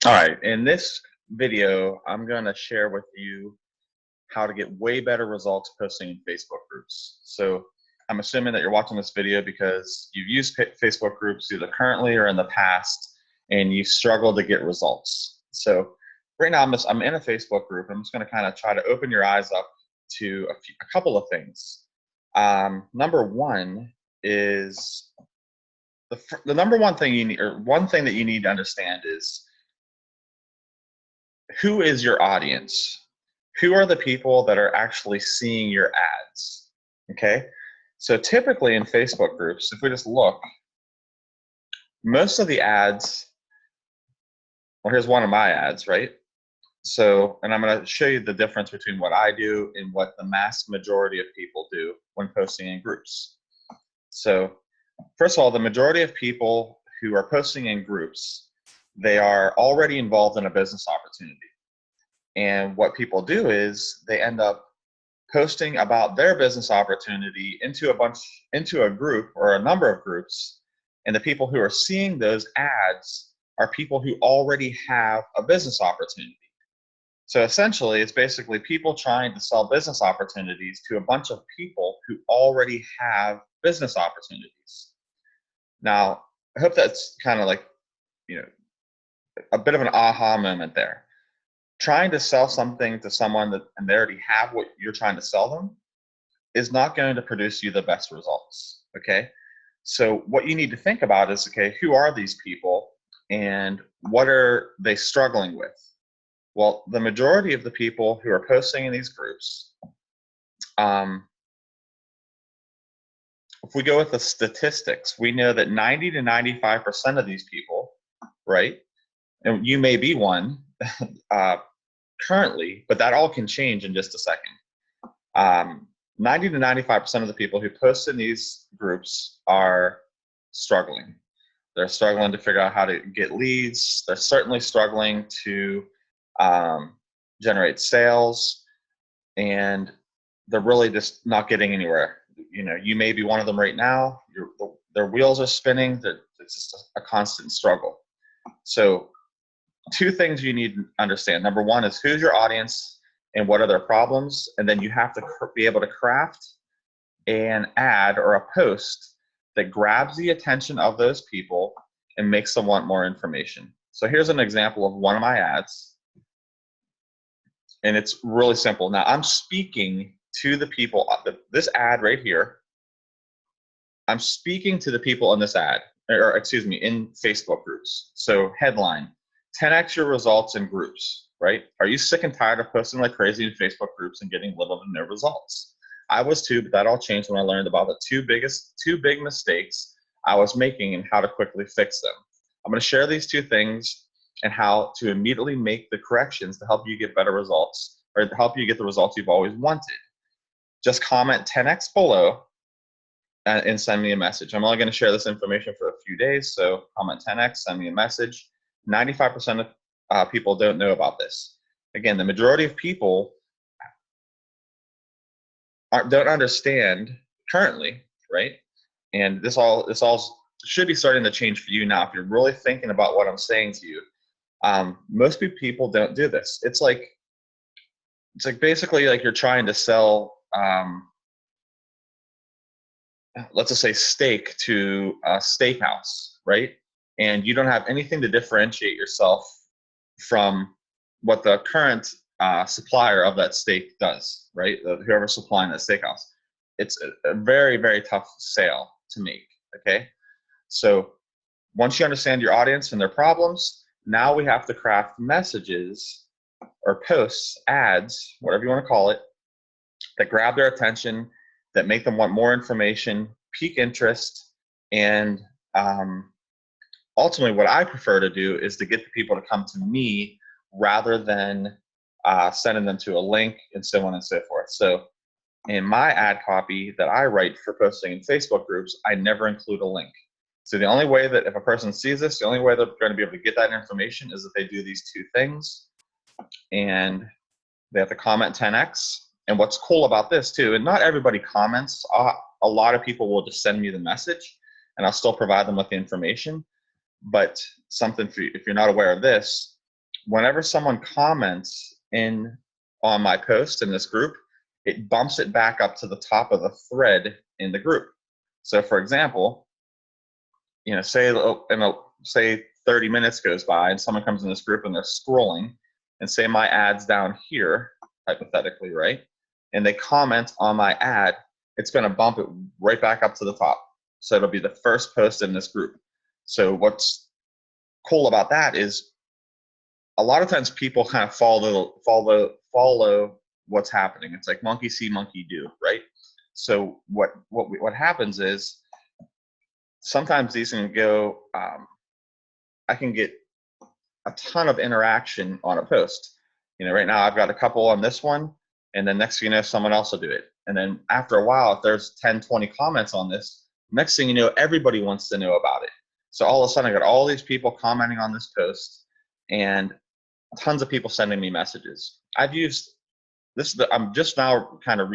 All right, in this video, I'm going to share with you how to get way better results posting in Facebook groups. So I'm assuming that you're watching this video because you've used Facebook groups either currently or in the past, and you struggle to get results. So right now, I'm in a Facebook group. I'm just going to kind of try to open your eyes up to a couple of things. Number one is the number one thing you need, or one thing that you need to understand is, who is your audience? Who are the people that are actually seeing your ads? Okay. So typically in Facebook groups, if we just look, most of the ads, well, here's one of my ads, right? So, and I'm going to show you the difference between what I do and what the mass majority of people do when posting in groups. So, first of all, the majority of people who are posting in groups, they are already involved in a business opportunity. And what people do is they end up posting about their business opportunity into a group or a number of groups. And the people who are seeing those ads are people who already have a business opportunity. So essentially, it's basically people trying to sell business opportunities to a bunch of people who already have business opportunities. Now, I hope that's kind of like, a bit of an aha moment there. Trying to sell something to someone and they already have what you're trying to sell them is not going to produce you the best results. Okay. So what you need to think about is, okay, who are these people and what are they struggling with? Well, the majority of the people who are posting in these groups, if we go with the statistics, we know that 90 to 95% of these people, right? And you may be one, currently, but that all can change in just a second. 90 to 95% of the people who post in these groups are struggling. They're struggling to figure out how to get leads. They're certainly struggling to generate sales, and they're really just not getting anywhere. You may be one of them right now. Their wheels are spinning. It's just a constant struggle. So two things you need to understand. Number one is, who's your audience and what are their problems? And then you have to be able to craft an ad or a post that grabs the attention of those people and makes them want more information. So here's an example of one of my ads. And it's really simple. Now I'm speaking to the people, this ad right here, I'm speaking to the people in this ad, or excuse me, in Facebook groups. So headline, 10x your results in groups, right? Are you sick and tired of posting like crazy in Facebook groups and getting little to no results? I was too, but that all changed when I learned about the two big mistakes I was making and how to quickly fix them. I'm going to share these two things and how to immediately make the corrections to help you get better results, or to help you get the results you've always wanted. Just comment 10x below and send me a message. I'm only going to share this information for a few days, so comment 10x, send me a message. 95% of people don't know about this. Again, the majority of people don't understand currently, right? And this all should be starting to change for you now if you're really thinking about what I'm saying to you. Most people don't do this. It's like basically like you're trying to sell, let's just say, steak to a steakhouse, right? And you don't have anything to differentiate yourself from what the current supplier of that steak does, right? Whoever's supplying that steakhouse. It's a very, very tough sale to make, okay? So once you understand your audience and their problems, now we have to craft messages or posts, ads, whatever you want to call it, that grab their attention, that make them want more information, pique interest, and ultimately what I prefer to do is to get the people to come to me rather than sending them to a link and so on and so forth. So in my ad copy that I write for posting in Facebook groups, I never include a link. So the only way that if a person sees this, the only way they're going to be able to get that information is if they do these two things. And they have to comment 10x. And what's cool about this too, and not everybody comments, a lot of people will just send me the message and I'll still provide them with the information. But something for you, if you're not aware of this, whenever someone comments on my post in this group, it bumps it back up to the top of the thread in the group. So for example, say 30 minutes goes by and someone comes in this group and they're scrolling, and say my ad's down here, hypothetically, right? And they comment on my ad, it's going to bump it right back up to the top. So it'll be the first post in this group. So what's cool about that is a lot of times people kind of follow what's happening. It's like monkey see, monkey do, right? So what happens is sometimes these can go. I can get a ton of interaction on a post. Right now I've got a couple on this one, and then next thing you know, someone else will do it. And then after a while, if there's 10, 20 comments on this, next thing you know, everybody wants to know about it. So all of a sudden, I got all these people commenting on this post, and tons of people sending me messages. I've used this. I'm just now kind of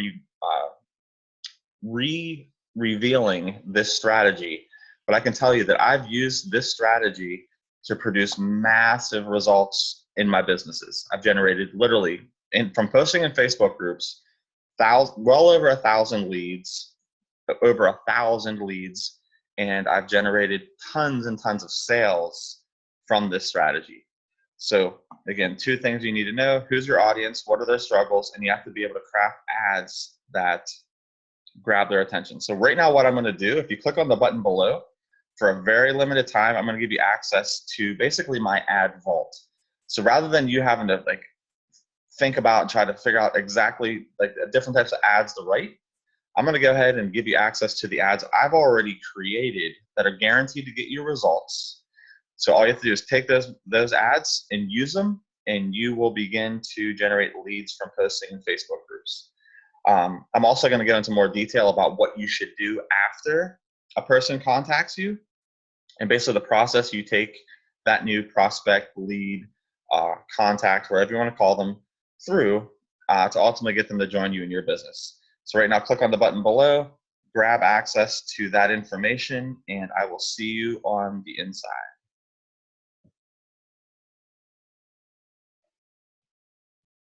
revealing this strategy, but I can tell you that I've used this strategy to produce massive results in my businesses. I've generated literally, from posting in Facebook groups, well over 1,000 leads, and I've generated tons and tons of sales from this strategy. So again, 2 things you need to know: who's your audience, what are their struggles, and you have to be able to craft ads that grab their attention. So right now what I'm going to do, if you click on the button below, for a very limited time, I'm going to give you access to basically my ad vault. So rather than you having to think about and try to figure out exactly different types of ads to write, I'm going to go ahead and give you access to the ads I've already created that are guaranteed to get you results. So all you have to do is take those ads and use them, and you will begin to generate leads from posting in Facebook groups. I'm also going to go into more detail about what you should do after a person contacts you, and basically the process you take that new prospect, lead, contact, whatever you want to call them, through to ultimately get them to join you in your business. So right now, click on the button below, grab access to that information, and I will see you on the inside.